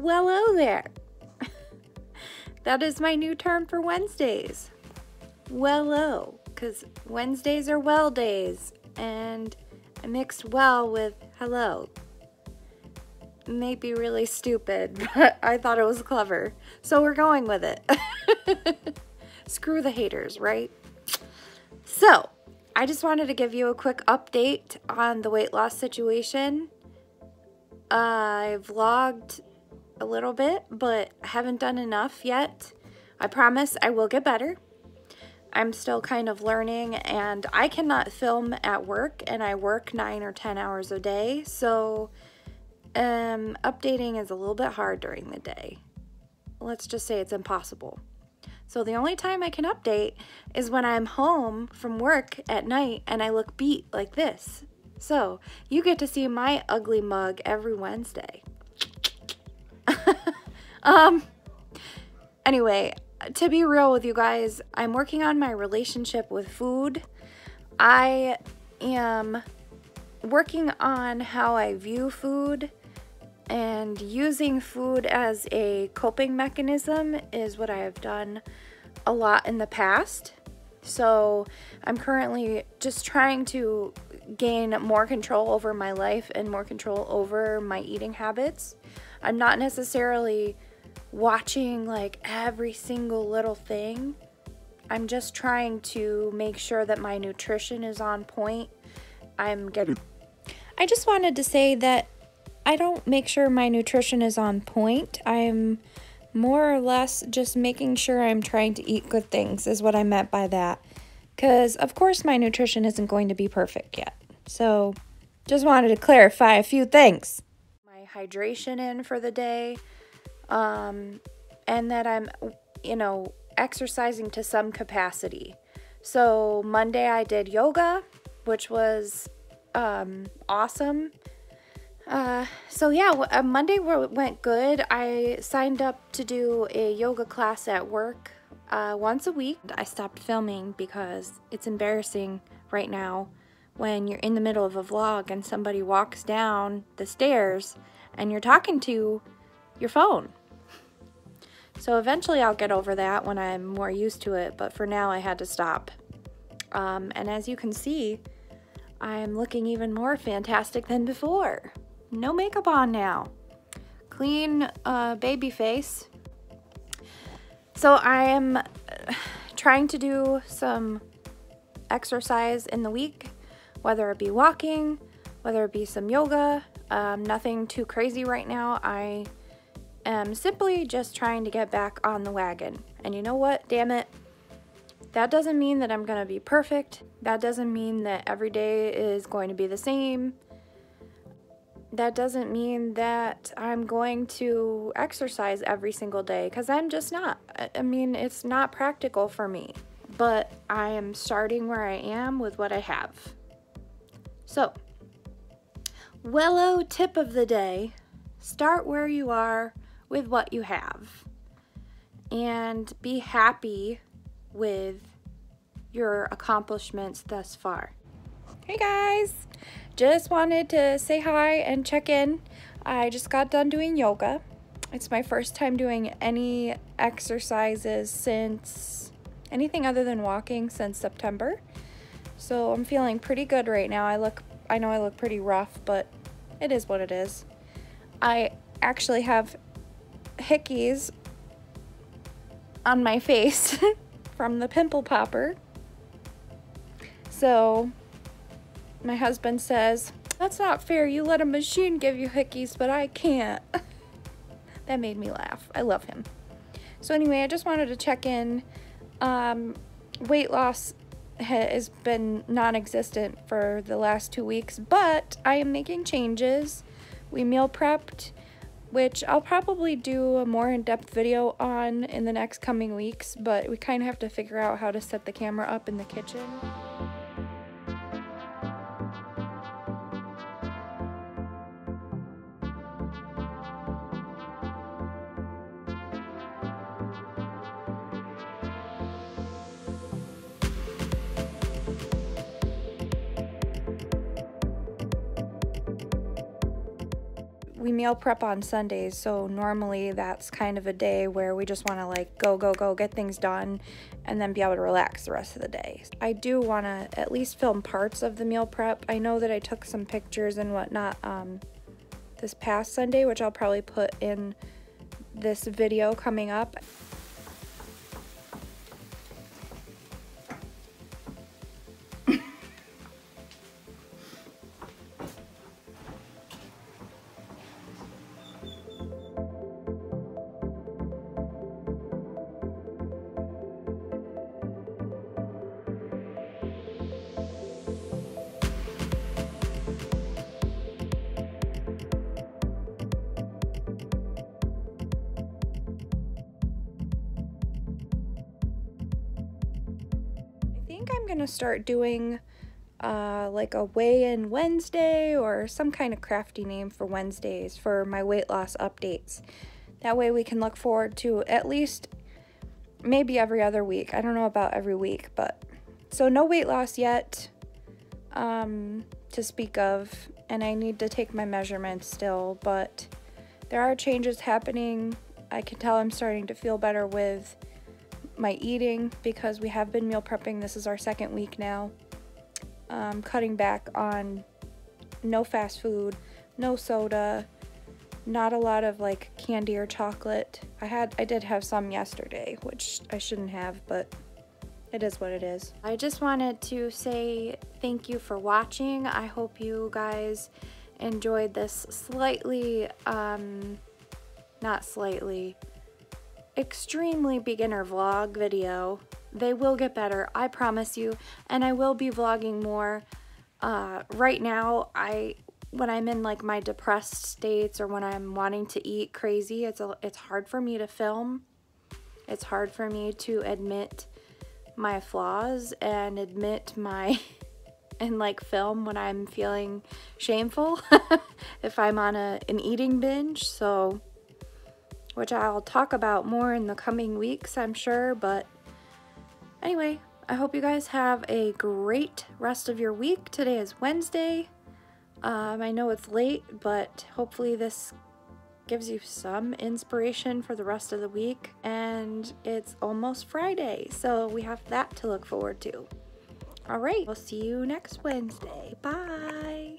Wello there. That is my new term for Wednesdays. Wello, because Wednesdays are well days, and I mixed well with hello. It may be really stupid, but I thought it was clever, so we're going with it. Screw the haters, right? So, I just wanted to give you a quick update on the weight loss situation. I vlogged a little bit, but I haven't done enough yet. I promise I will get better. I'm still kind of learning, and I cannot film at work, and I work 9 or 10 hours a day, so updating is a little bit hard during the day. Let's just say it's impossible. So the only time I can update is when I'm home from work at night and I look beat like this. So you get to see my ugly mug every Wednesday. Anyway, to be real with you guys, I'm working on my relationship with food. I am working on how I view food, and using food as a coping mechanism is what I have done a lot in the past. So I'm currently just trying to gain more control over my life and more control over my eating habits. I'm not necessarily watching like every single little thing. I'm just trying to make sure that my nutrition is on point. I just wanted to say that I don't make sure my nutrition is on point. I'm more or less just making sure I'm trying to eat good things is what I meant by that. Because of course my nutrition isn't going to be perfect yet. So just wanted to clarify a few things. My hydration in for the day, and that I'm, exercising to some capacity. So Monday I did yoga, which was awesome. So yeah, Monday went good. I signed up to do a yoga class at work once a week. I stopped filming because it's embarrassing right now when you're in the middle of a vlog and somebody walks down the stairs and you're talking to your phone. So eventually I'll get over that when I'm more used to it, but for now I had to stop. And as you can see, I'm looking even more fantastic than before. No makeup on now. Clean baby face. So I am trying to do some exercise in the week, whether it be walking, whether it be some yoga. Nothing too crazy right now. I am simply just trying to get back on the wagon. And you know what? Damn it. That doesn't mean that I'm going to be perfect. That doesn't mean that every day is going to be the same. That doesn't mean that I'm going to exercise every single day, because I'm just not. I mean, it's not practical for me. But I am starting where I am with what I have. So, Wello tip of the day: start where you are with what you have. And be happy with your accomplishments thus far. Hey guys! Just wanted to say hi and check in. I just got done doing yoga. It's my first time doing any exercises since anything other than walking since September. So I'm feeling pretty good right now. I know I look pretty rough, but it is what it is. I actually have hickeys on my face from the pimple popper. So my husband says, "That's not fair. You let a machine give you hickeys, but I can't." That made me laugh. I love him. So anyway, I just wanted to check in. Weight loss has been non-existent for the last 2 weeks, but I am making changes. We meal prepped, which I'll probably do a more in-depth video on in the next coming weeks, but we kind of have to figure out how to set the camera up in the kitchen. we meal prep on Sundays, so normally that's kind of a day where we just want to like go, get things done, and then be able to relax the rest of the day. I do want to at least film parts of the meal prep. I know that I took some pictures and whatnot this past Sunday, which I'll probably put in this video coming up. I think I'm gonna start doing like a weigh-in Wednesday or some kind of crafty name for Wednesdays for my weight loss updates. That way we can look forward to at least maybe every other week. I don't know about every week, but so no weight loss yet to speak of, and I need to take my measurements still, but there are changes happening. I can tell I'm starting to feel better with my eating because we have been meal prepping. This is our second week now. Cutting back on no fast food, no soda, not a lot of like candy or chocolate. I did have some yesterday, which I shouldn't have, but it is what it is. I just wanted to say thank you for watching. I hope you guys enjoyed this extremely beginner vlog video. They will get better, I promise you, and I will be vlogging more. Right now, when I'm in like my depressed states or when I'm wanting to eat crazy, it's hard for me to film. It's hard for me to admit my flaws and admit and like film when I'm feeling shameful if I'm on an eating binge, so which I'll talk about more in the coming weeks, I'm sure. But anyway, I hope you guys have a great rest of your week. Today is Wednesday. I know it's late, but hopefully this gives you some inspiration for the rest of the week. And it's almost Friday, so we have that to look forward to. All right, we'll see you next Wednesday. Bye.